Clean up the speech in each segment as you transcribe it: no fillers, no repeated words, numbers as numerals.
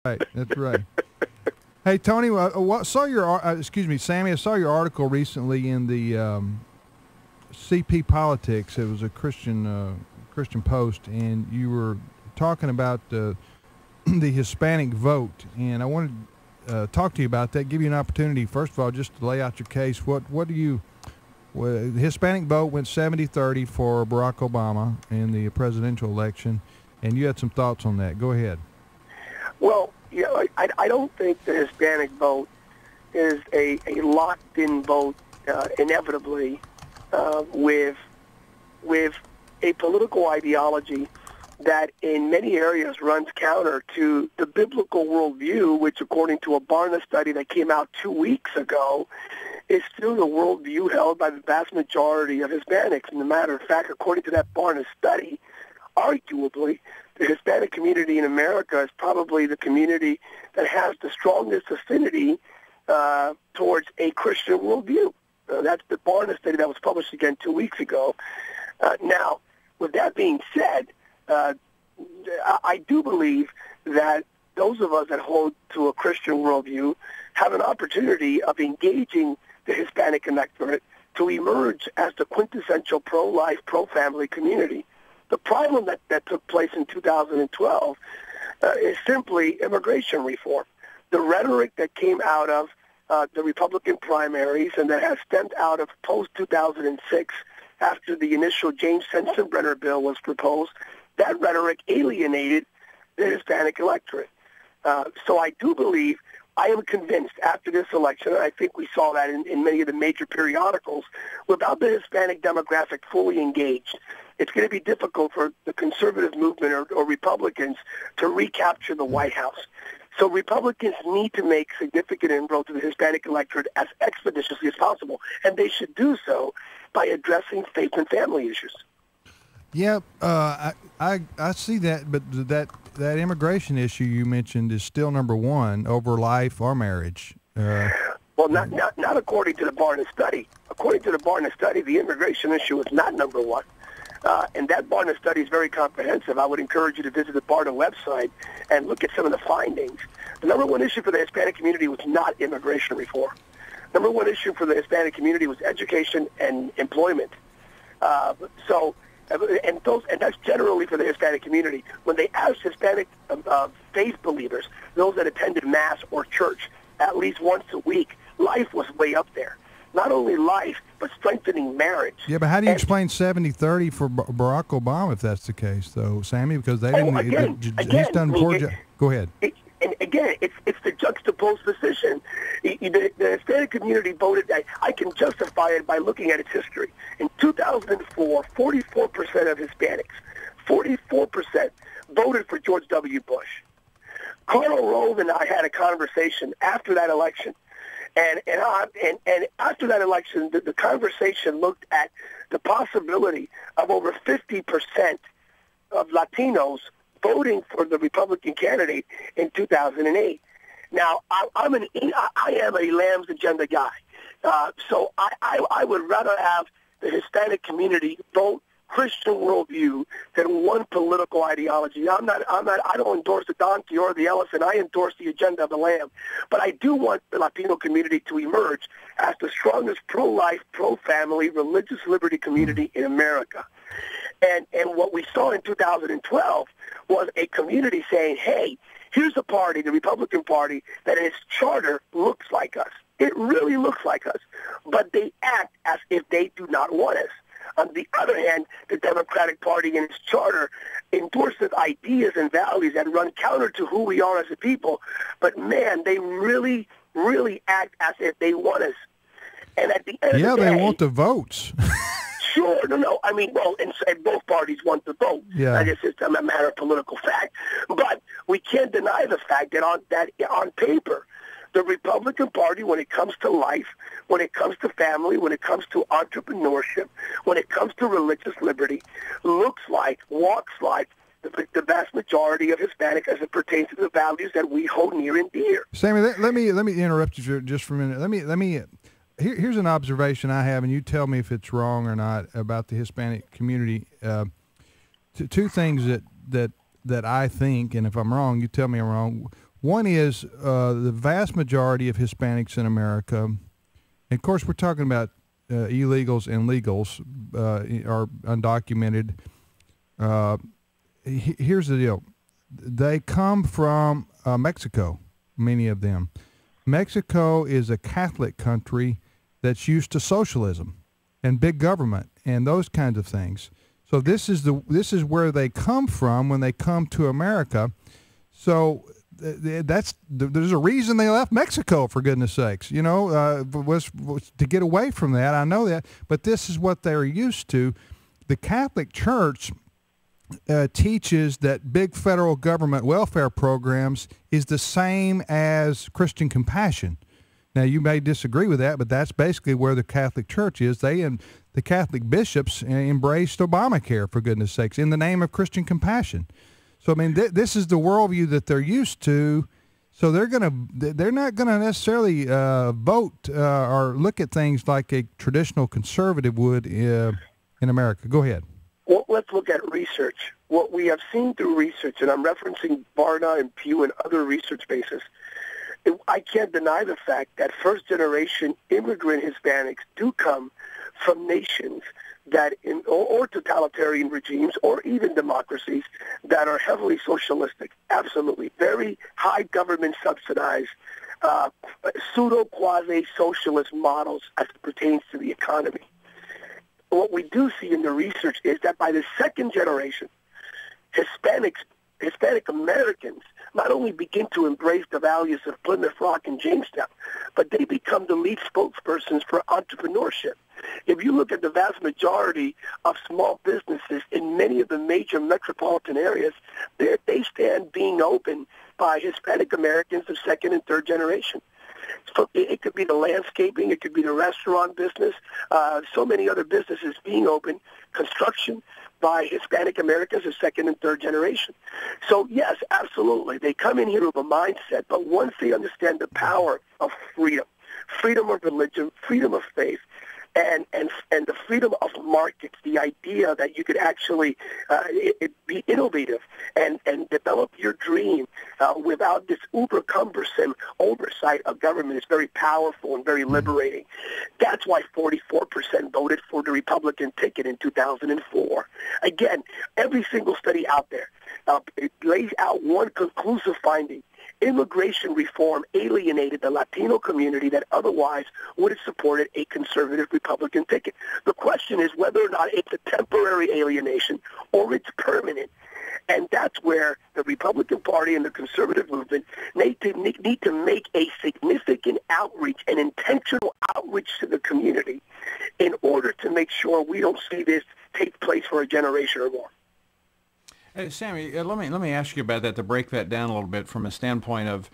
Right, that's right. Hey, Tony, Sammy, I saw your article recently in the CP Politics. It was a Christian Post, and you were talking about the Hispanic vote, and I wanted to talk to you about that. Give you an opportunity, first of all, just to lay out your case. What do you? Well, the Hispanic vote went 70-30 for Barack Obama in the presidential election, and you had some thoughts on that. Go ahead. Well, I don't think the Hispanic vote is a locked-in vote inevitably with a political ideology that in many areas runs counter to the biblical worldview, which according to a Barna study that came out 2 weeks ago, is still the worldview held by the vast majority of Hispanics. And as a matter of fact, according to that Barna study, arguably, the Hispanic community in America is probably the community that has the strongest affinity towards a Christian worldview. That's the Barna study that was published again 2 weeks ago. Now, with that being said, I do believe that those of us that hold to a Christian worldview have an opportunity of engaging the Hispanic electorate to emerge as the quintessential pro-life, pro-family community. The problem that took place in 2012 is simply immigration reform. The rhetoric that came out of the Republican primaries and that has stemmed out of post-2006 after the initial James Sensenbrenner bill was proposed, that rhetoric alienated the Hispanic electorate. So I do believe, I am convinced after this election, and I think we saw that in many of the major periodicals, without the Hispanic demographic fully engaged, it's going to be difficult for the conservative movement or Republicans to recapture the White House. So Republicans need to make significant inroads to the Hispanic electorate as expeditiously as possible, and they should do so by addressing faith and family issues. Yeah, I see that, but that immigration issue you mentioned is still number one over life or marriage. Well, not according to the Barna study. According to the Barna study, the immigration issue is not number one. And that Barna study is very comprehensive. I would encourage you to visit the Barna website and look at some of the findings. The number one issue for the Hispanic community was not immigration reform. Number one issue for the Hispanic community was education and employment. And that's generally for the Hispanic community. When they asked Hispanic faith believers, those that attended Mass or church at least once a week, life was way up there. Not only life, but strengthening marriage. Yeah, but how do you explain 70-30 for Barack Obama if that's the case, though, Sammy? Because they didn't. He's done poor job. Go ahead. And again, it's the juxtaposed position. The Hispanic community voted. I can justify it by looking at its history. In 2004, 44% of Hispanics, 44% voted for George W. Bush. Karl Rove and I had a conversation after that election. And after that election, the conversation looked at the possibility of over 50% of Latinos voting for the Republican candidate in 2008. Now, I am a Lamb's Agenda guy, so I would rather have the Hispanic community vote Christian worldview than one political ideology. I don't endorse the donkey or the elephant. I endorse the agenda of the lamb. But I do want the Latino community to emerge as the strongest pro-life, pro-family, religious liberty community in America. And what we saw in 2012 was a community saying, hey, here's a party, the Republican Party, that in its charter looks like us. It really looks like us. But they act as if they do not want us. On the other hand, the Democratic Party in its charter endorses ideas and values that run counter to who we are as a people. But, man, they really, really act as if they want us. And at the end of the day... Yeah, they want the votes. Sure, no. I mean, well, and both parties want the vote. Yeah. I guess it's a matter of political fact. But we can't deny the fact that on paper, the Republican Party, when it comes to life, when it comes to family, when it comes to entrepreneurship, when it comes to religious liberty, looks like, walks like the vast majority of Hispanic as it pertains to the values that we hold near and dear. Sammy, let me interrupt you just for a minute. Here's an observation I have, and you tell me if it's wrong or not about the Hispanic community. Two things that I think, and if I'm wrong, you tell me I'm wrong. One is the vast majority of Hispanics in America, and of course we're talking about illegals and legals, are undocumented. Here's the deal. They come from Mexico, many of them. Mexico is a Catholic country that's used to socialism and big government and those kinds of things. So this is where they come from when they come to America. So there's a reason they left Mexico, for goodness sakes. Was to get away from that. I know that, but this is what they're used to. The Catholic Church teaches that big federal government welfare programs is the same as Christian compassion. Now, you may disagree with that, but that's basically where the Catholic Church is. They and the Catholic bishops embraced Obamacare, for goodness sakes, in the name of Christian compassion. So, I mean, this is the worldview that they're used to. So they're not gonna necessarily vote or look at things like a traditional conservative would in America. Go ahead. Well, let's look at research. What we have seen through research, and I'm referencing Barna and Pew and other research bases, I can't deny the fact that first-generation immigrant Hispanics do come from nations that or totalitarian regimes or even democracies that are heavily socialistic, absolutely, very high government subsidized, pseudo-quasi-socialist models as it pertains to the economy. What we do see in the research is that by the second generation, Hispanic Americans not only begin to embrace the values of Plymouth Rock and Jamestown, but they become the lead spokespersons for entrepreneurship. If you look at the vast majority of small businesses in many of the major metropolitan areas, they stand being opened by Hispanic Americans of second and third generation. So it could be the landscaping, it could be the restaurant business, so many other businesses being open, construction by Hispanic Americans of second and third generation. So yes, absolutely, they come in here with a mindset, but once they understand the power of freedom of religion, freedom of faith, and the freedom of markets, the idea that you could actually be innovative and develop your dream without this uber cumbersome oversight of government is very powerful and very liberating. That's why 44% voted for the Republican ticket in 2004. Again, every single study out there it lays out one conclusive finding. Immigration reform alienated the Latino community that otherwise would have supported a conservative Republican ticket. The question is whether or not it's a temporary alienation or it's permanent. And that's where the Republican Party and the conservative movement need to make a significant outreach, an intentional outreach to the community in order to make sure we don't see this take place for a generation or more. Hey, Sammy, let me ask you about that, to break that down a little bit from a standpoint of,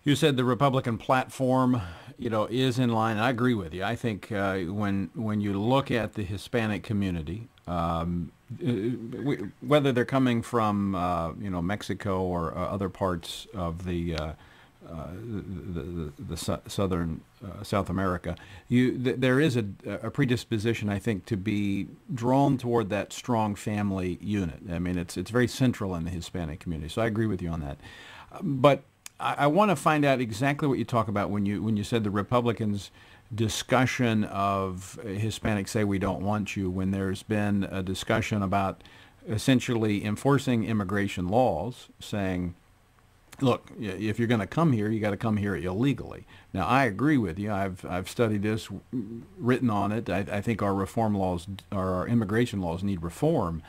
you said the Republican platform, is in line. I agree with you. I think when you look at the Hispanic community, whether they're coming from Mexico or other parts of the southern South America, there is a predisposition, I think, to be drawn toward that strong family unit. I mean, it's very central in the Hispanic community. So I agree with you on that. But I want to find out exactly what you talk about when you said the Republicans' discussion of Hispanics say we don't want you, when there's been a discussion about essentially enforcing immigration laws, saying, look, if you're going to come here, you got to come here illegally. Now, I agree with you. I've studied this, written on it. I think our reform laws, or our immigration laws, need reform.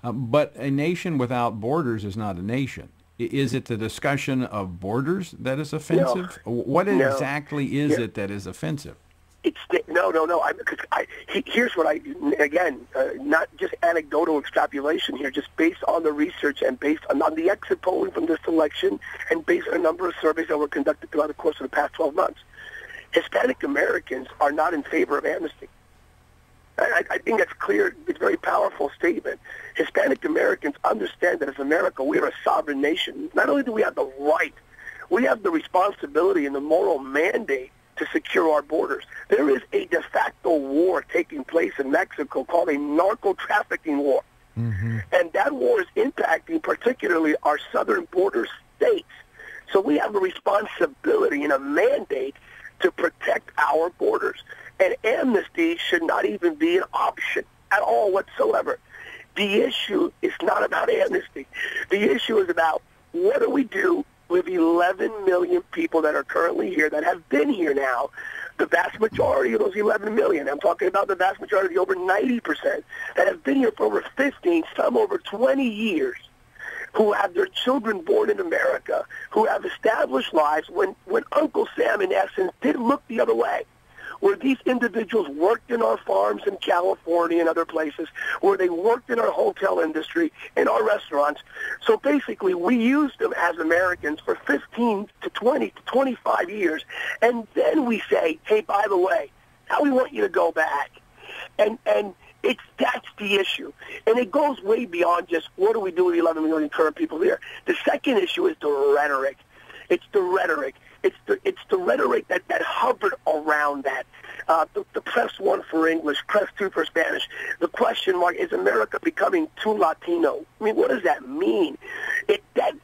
But a nation without borders is not a nation. Is it the discussion of borders that is offensive? No. What exactly is it that is offensive? No. Here's what not just anecdotal extrapolation here, just based on the research and based on the exit polling from this election and based on a number of surveys that were conducted throughout the course of the past 12 months. Hispanic Americans are not in favor of amnesty. I think that's clear. It's a very powerful statement. Hispanic Americans understand that as America, we are a sovereign nation. Not only do we have the right, we have the responsibility and the moral mandate to secure our borders. There is a de facto war taking place in Mexico called a narco-trafficking war. Mm-hmm. And that war is impacting particularly our southern border states. So we have a responsibility and a mandate to protect our borders. And amnesty should not even be an option at all whatsoever. The issue is not about amnesty. The issue is about what do we do with 11 million people that are currently here, that have been here now. The vast majority of those 11 million, I'm talking about the vast majority, over 90%, that have been here for over 15, some over 20 years, who have their children born in America, who have established lives when Uncle Sam, in essence, did look the other way, where these individuals worked in our farms in California and other places, where they worked in our hotel industry, in our restaurants. So basically, we used them as Americans for 15 to 20 to 25 years, and then we say, hey, by the way, now we want you to go back. And that's the issue. And it goes way beyond just what do we do with 11 million current people here. The second issue is the rhetoric. It's the rhetoric. It's the rhetoric that hovered around that. The press one for English, press two for Spanish. The question mark, is America becoming too Latino? I mean, what does that mean?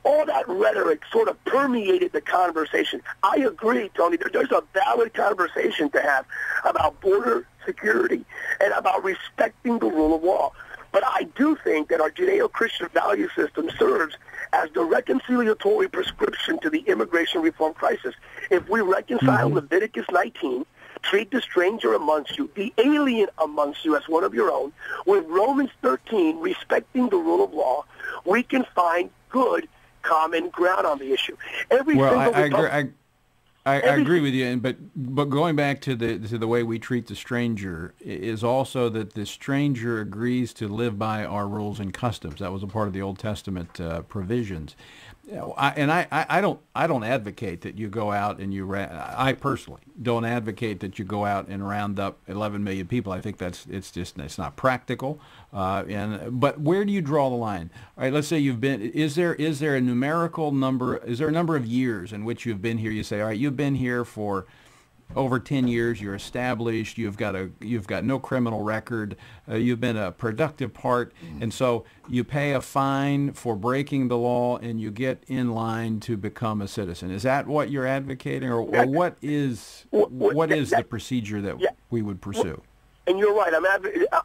All that rhetoric sort of permeated the conversation. I agree, Tony. There's a valid conversation to have about border security and about respecting the rule of law. But I do think that our Judeo-Christian value system serves as the reconciliatory prescription to the immigration reform crisis. If we reconcile Leviticus 19, treat the stranger amongst you, the alien amongst you as one of your own, with Romans 13, respecting the rule of law, we can find good common ground on the issue. I agree with you, but going back to the way we treat the stranger is also that the stranger agrees to live by our rules and customs. That was a part of the Old Testament provisions. I don't advocate that you go out and I personally don't advocate that you go out and round up 11 million people. I think it's not practical. But where do you draw the line? All right, let's say you've been. Is there a numerical number? Is there a number of years in which you've been here? You say, all right, you've been here for over 10 years, you're established, you've got no criminal record, you've been a productive part, and so you pay a fine for breaking the law and you get in line to become a citizen. Is that what you're advocating, or what is the procedure that we would pursue? And you're right.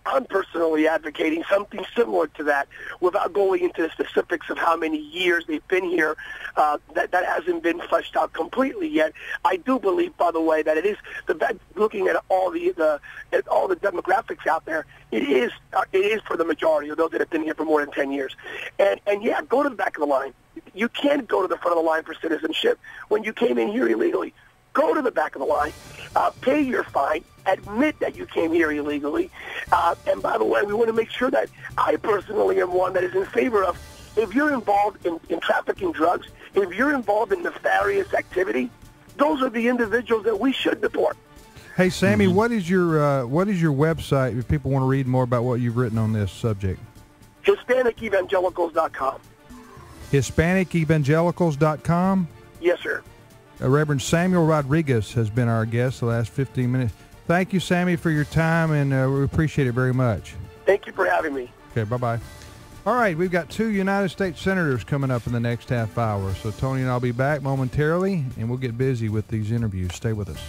I'm personally advocating something similar to that, without going into the specifics of how many years they've been here. That hasn't been fleshed out completely yet. I do believe, by the way, that it is looking at all the demographics out there. It is for the majority of those that have been here for more than 10 years. And yeah, go to the back of the line. You can't go to the front of the line for citizenship when you came in here illegally. Go to the back of the line, pay your fine, admit that you came here illegally. And by the way, we want to make sure that I personally am one that is in favor of, if you're involved in trafficking drugs, if you're involved in nefarious activity, those are the individuals that we should deport. Hey, Sammy, what is your website if people want to read more about what you've written on this subject? HispanicEvangelicals.com. HispanicEvangelicals.com? Yes, sir. Reverend Samuel Rodriguez has been our guest the last 15 minutes. Thank you, Sammy, for your time, and we appreciate it very much. Thank you for having me. Okay, bye-bye. All right, we've got 2 United States Senators coming up in the next half hour. So Tony and I'll be back momentarily, and we'll get busy with these interviews. Stay with us.